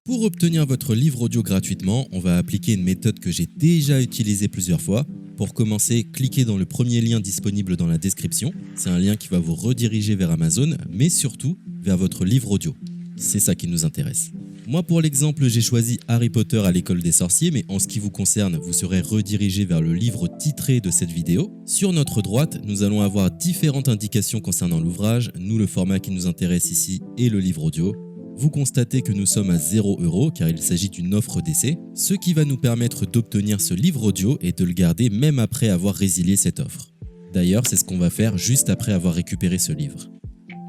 Pour obtenir votre livre audio gratuitement, on va appliquer une méthode que j'ai déjà utilisée plusieurs fois. Pour commencer, cliquez dans le premier lien disponible dans la description. C'est un lien qui va vous rediriger vers Amazon, mais surtout vers votre livre audio. C'est ça qui nous intéresse. Moi, pour l'exemple, j'ai choisi Harry Potter à l'école des sorciers, mais en ce qui vous concerne, vous serez redirigé vers le livre titré de cette vidéo. Sur notre droite, nous allons avoir différentes indications concernant l'ouvrage. Nous, le format qui nous intéresse ici est le livre audio. Vous constatez que nous sommes à 0 € car il s'agit d'une offre d'essai, ce qui va nous permettre d'obtenir ce livre audio et de le garder même après avoir résilié cette offre. D'ailleurs, c'est ce qu'on va faire juste après avoir récupéré ce livre.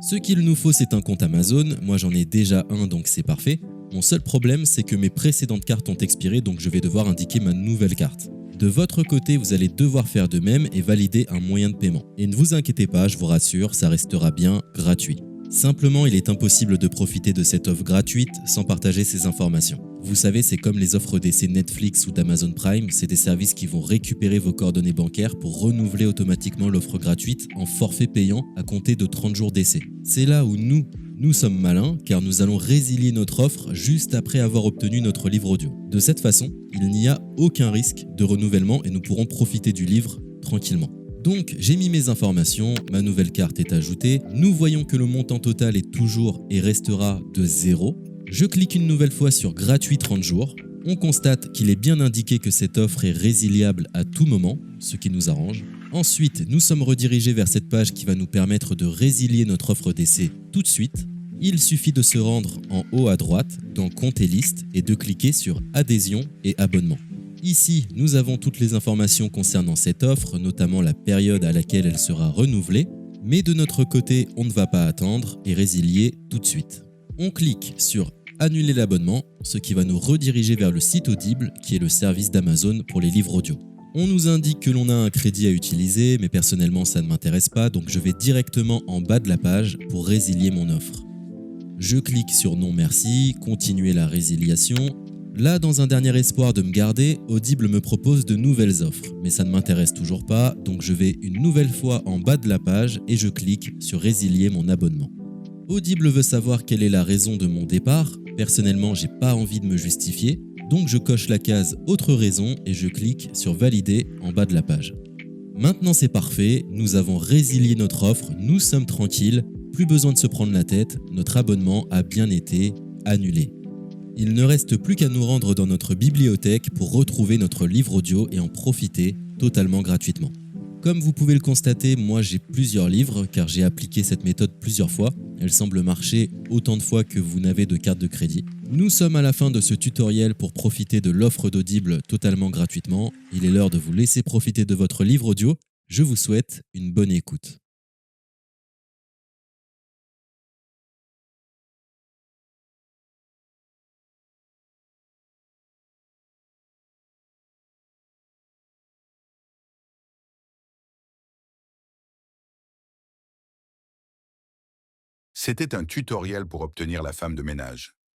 Ce qu'il nous faut, c'est un compte Amazon. Moi, j'en ai déjà un, donc c'est parfait. Mon seul problème, c'est que mes précédentes cartes ont expiré, donc je vais devoir indiquer ma nouvelle carte. De votre côté, vous allez devoir faire de même et valider un moyen de paiement. Et ne vous inquiétez pas, je vous rassure, ça restera bien gratuit. Simplement, il est impossible de profiter de cette offre gratuite sans partager ces informations. Vous savez, c'est comme les offres d'essai Netflix ou d'Amazon Prime, c'est des services qui vont récupérer vos coordonnées bancaires pour renouveler automatiquement l'offre gratuite en forfait payant à compter de 30 jours d'essai. C'est là où nous sommes malins car nous allons résilier notre offre juste après avoir obtenu notre livre audio. De cette façon, il n'y a aucun risque de renouvellement et nous pourrons profiter du livre tranquillement. Donc j'ai mis mes informations, ma nouvelle carte est ajoutée, nous voyons que le montant total est toujours et restera de 0. Je clique une nouvelle fois sur gratuit 30 jours, on constate qu'il est bien indiqué que cette offre est résiliable à tout moment, ce qui nous arrange. Ensuite, nous sommes redirigés vers cette page qui va nous permettre de résilier notre offre d'essai tout de suite. Il suffit de se rendre en haut à droite dans Compte et liste et de cliquer sur Adhésion et abonnement. Ici, nous avons toutes les informations concernant cette offre, notamment la période à laquelle elle sera renouvelée, mais de notre côté, on ne va pas attendre et résilier tout de suite. On clique sur Annuler l'abonnement, ce qui va nous rediriger vers le site Audible, qui est le service d'Amazon pour les livres audio. On nous indique que l'on a un crédit à utiliser, mais personnellement ça ne m'intéresse pas, donc je vais directement en bas de la page pour résilier mon offre. Je clique sur Non merci, continuer la résiliation. Là, dans un dernier espoir de me garder, Audible me propose de nouvelles offres, mais ça ne m'intéresse toujours pas, donc je vais une nouvelle fois en bas de la page et je clique sur Résilier mon abonnement. Audible veut savoir quelle est la raison de mon départ. Personnellement, j'ai pas envie de me justifier, donc je coche la case Autre raison et je clique sur Valider en bas de la page. Maintenant c'est parfait, nous avons résilié notre offre, nous sommes tranquilles, plus besoin de se prendre la tête, notre abonnement a bien été annulé. Il ne reste plus qu'à nous rendre dans notre bibliothèque pour retrouver notre livre audio et en profiter totalement gratuitement. Comme vous pouvez le constater, moi j'ai plusieurs livres car j'ai appliqué cette méthode plusieurs fois. Elle semble marcher autant de fois que vous n'avez de carte de crédit. Nous sommes à la fin de ce tutoriel pour profiter de l'offre d'Audible totalement gratuitement. Il est l'heure de vous laisser profiter de votre livre audio. Je vous souhaite une bonne écoute. C'était un tutoriel pour obtenir la femme de ménage.